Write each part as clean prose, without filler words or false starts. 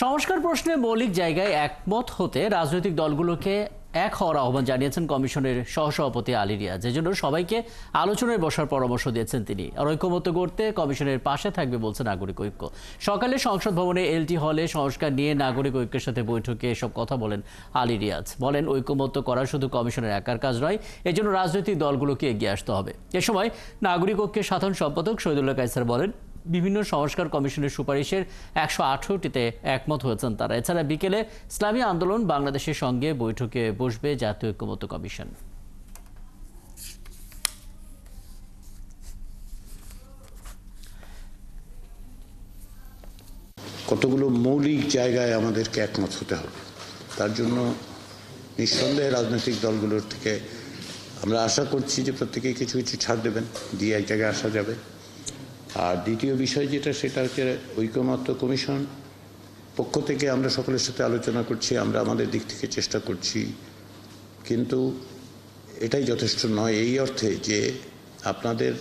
সংস্কার প্রশ্নে মৌলিক জায়গায় একমত হতে রাজনৈতিক দলগুলোকে এক হওয়ার আহ্বান জানিয়েছেন কমিশনের সহসভাপতি আলী রিয়াজ। এজন্য সবাইকে আলোচনায় বসার পরামর্শ দিয়েছেন তিনি। আর ঐক্যমত্য করতে কমিশনের পাশে থাকবে বলছে নাগরিক ঐক্য। সকালে সংসদ ভবনে এলটি হলে সংস্কার নিয়ে নাগরিক ঐক্যের সাথে বৈঠকে এসব কথা বলেন আলী রিয়াজ। বলেন, ঐক্যমত্য করা শুধু কমিশনের একার কাজ নয়, এজন্য রাজনৈতিক দলগুলোকে এগিয়ে আসতে হবে। এ সময় নাগরিক ঐক্যের সাধারণ সম্পাদক শহীদুল্লাহ কায়সার বলেন, বিভিন্ন সংস্কার কমিশনের সুপারিশের ১১৮টিতে একমত হয়েছেন তারা। এছাড়া বিকেলে ইসলামী আন্দোলন বাংলাদেশের সঙ্গে বৈঠকে বসবে জাতীয় ঐক্যমত্য কমিশন। কতগুলো মৌলিক জায়গায় আমাদেরকে একমত হতে হবে, তার জন্য নিঃসন্দেহে রাজনৈতিক দলগুলোর থেকে আমরা আশা করছি যে প্রত্যেকেই কিছু কিছু ছাড় দেবেন, দিয়ে এক জায়গায় আসা যাবে। আর দ্বিতীয় বিষয় যেটা, সেটা হচ্ছে ঐক্যমত্য কমিশন পক্ষ থেকে আমরা সকলের সাথে আলোচনা করছি, আমরা আমাদের দিক থেকে চেষ্টা করছি, কিন্তু এটাই যথেষ্ট নয় এই অর্থে যে আপনাদের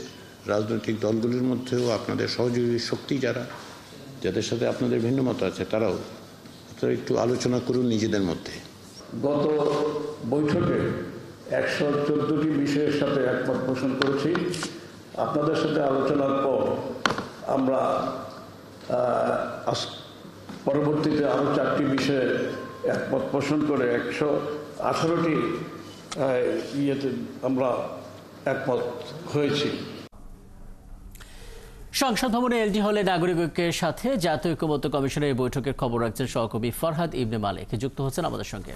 রাজনৈতিক দলগুলির মধ্যেও আপনাদের সহযোগী শক্তি যাদের সাথে আপনাদের ভিন্ন মত আছে, তারাও আপনারা একটু আলোচনা করুন নিজেদের মধ্যে। গত বৈঠকে 114টি বিষয়ের সাথে একমত পোষণ করেছি। আপনাদের সাথে আলোচনার পর আমরা পরবর্তীতে আরও 4টি বিষয়ে একমত পোষণ করে 118টি ইয়েতে আমরা একমত হয়েছি। সংসদ ভবনে এলজি হলে নাগরিক ঐক্যের সাথে জাতীয় ঐক্যমত্য কমিশনের বৈঠকের খবর রাখছেন সহকর্মী ফরহাদ ইবনে মালিক, যুক্ত হচ্ছেন আমাদের সঙ্গে।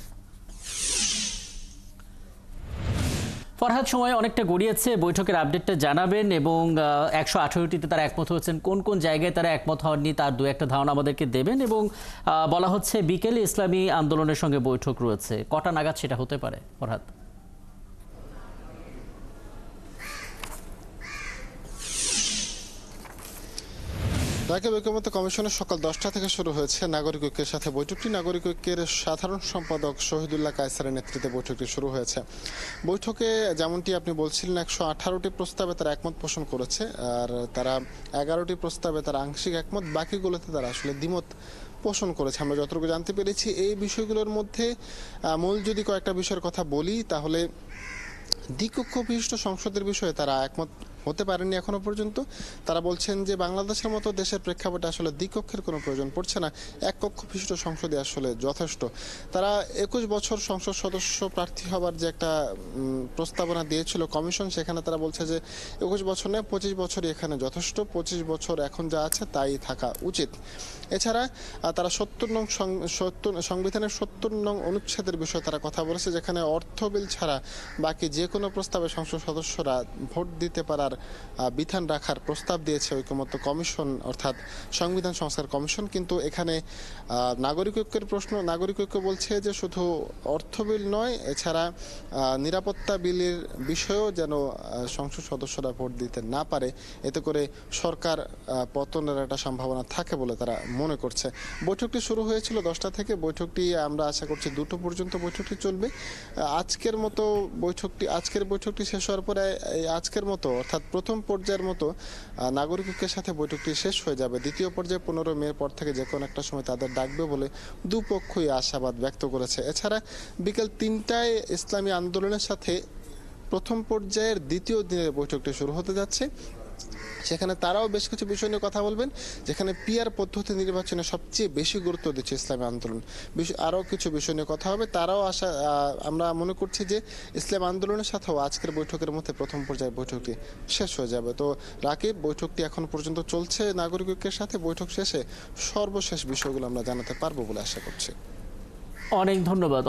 ফরহাদ, সময় অনেকটা গড়িয়েছে, বৈঠকের আপডেটটা জানাবেন এবং 118টিতে তারা একমত হয়েছেন, কোন কোন জায়গায় তারা একমত হননি তার দু একটা ধারণা আমাদেরকে দেবেন। এবং বলা হচ্ছে বিকেলে ইসলামী আন্দোলনের সঙ্গে বৈঠক রয়েছে, কটা নাগাদ সেটা হতে পারে ফরহাদ? জাতীয় ঐক্যমত্য কমিশনের সকাল 10টা থেকে শুরু হয়েছে নাগরিক ঐক্যের সাথে বৈঠকটি। নাগরিক ঐক্যের সাধারণ সম্পাদক শহীদুল্লাহ কায়সারের নেতৃত্বে বৈঠকটি শুরু হয়েছে। বৈঠকে যেমনটি আপনি বলছিলেন, 118টি প্রস্তাবে তারা একমত পোষণ করেছে, আর তারা 11টি প্রস্তাবে তারা আংশিক একমত, বাকিগুলোতে তারা আসলে দ্বিমত পোষণ করেছে। আমরা যতটুকু জানতে পেরেছি এই বিষয়গুলোর মধ্যে মূল যদি কয়েকটা বিষয়ের কথা বলি, তাহলে দ্বিকক্ষ বিশিষ্ট সংসদের বিষয়ে তারা একমত হতে পারেনি এখনো পর্যন্ত। তারা বলছেন যে বাংলাদেশের মতো দেশের প্রেক্ষাপটে আসলে দ্বিকক্ষের কোনো প্রয়োজন পড়ছে না, এক কক্ষ বিশিষ্ট সংসদে আসলে যথেষ্ট। তারা 21 বছর সংসদ সদস্য প্রার্থী হবার যে একটা প্রস্তাবনা দিয়েছিল কমিশন, সেখানে তারা বলছে যে 21 বছর নয় 25 বছরই এখানে যথেষ্ট, 25 বছর এখন যা আছে তাই থাকা উচিত। এছাড়া তারা 70 নং সংবিধানের 70 নং অনুচ্ছেদের বিষয়ে তারা কথা বলেছে, যেখানে অর্থ বিল ছাড়া বাকি যে কোনো প্রস্তাবে সংসদ সদস্যরা ভোট দিতে পারার বিধান রাখার প্রস্তাব দিয়েছে ঐক্যমত্য কমিশন, অর্থাৎ সংবিধান সংস্কার কমিশন। কিন্তু এখানে নাগরিক ঐক্যের প্রশ্ন, নাগরিক ঐক্য বলছে যে শুধু অর্থ বিল নয়, এছাড়া নিরাপত্তা বিলের বিষয়েও যেন সংসদ সদস্যরা ভোট দিতে না পারে, এতে করে সরকার পতনের একটা সম্ভাবনা থাকে বলে তারা মনে করছে। বৈঠকটি শুরু হয়েছিল 10টা থেকে, বৈঠকটি আমরা আশা করছি 2টো পর্যন্ত বৈঠকটি চলবে। আজকের বৈঠকটি শেষ হওয়ার পরে আজকের মতো, অর্থাৎ প্রথম পর্যায়ের মতো নাগরিক ঐক্যের সাথে বৈঠকটি শেষ হয়ে যাবে। দ্বিতীয় পর্যায়ে 15 মে পর থেকে যে কোনো একটা সময় তাদের ডাকবে বলে দুপক্ষই আশাবাদ ব্যক্ত করেছে। এছাড়া বিকেল 3টায় ইসলামী আন্দোলনের সাথে প্রথম পর্যায়ের দ্বিতীয় দিনের বৈঠকটি শুরু হতে যাচ্ছে। সেখানে তারাও বেশ কিছু বিষয় নিয়ে কথা বলবেন, যেখানে পিআর পদ্ধতি নির্বাচনে সবচেয়ে বেশি গুরুত্ব দিচ্ছে ইসলামী আন্দোলন। আরও কিছু বিষয় নিয়ে কথা হবে। তারাও আমরা মনে করছি যে ইসলাম আন্দোলনের সাথেও আজকের বৈঠকের মধ্যে প্রথম পর্যায়ের বৈঠকটি শেষ হয়ে যাবে। তো রাকিব, বৈঠকটি এখন পর্যন্ত চলছে নাগরিক ঐক্যের সাথে, বৈঠক শেষে সর্বশেষ বিষয়গুলো আমরা জানাতে পারবো বলে আশা করছি। অনেক ধন্যবাদ।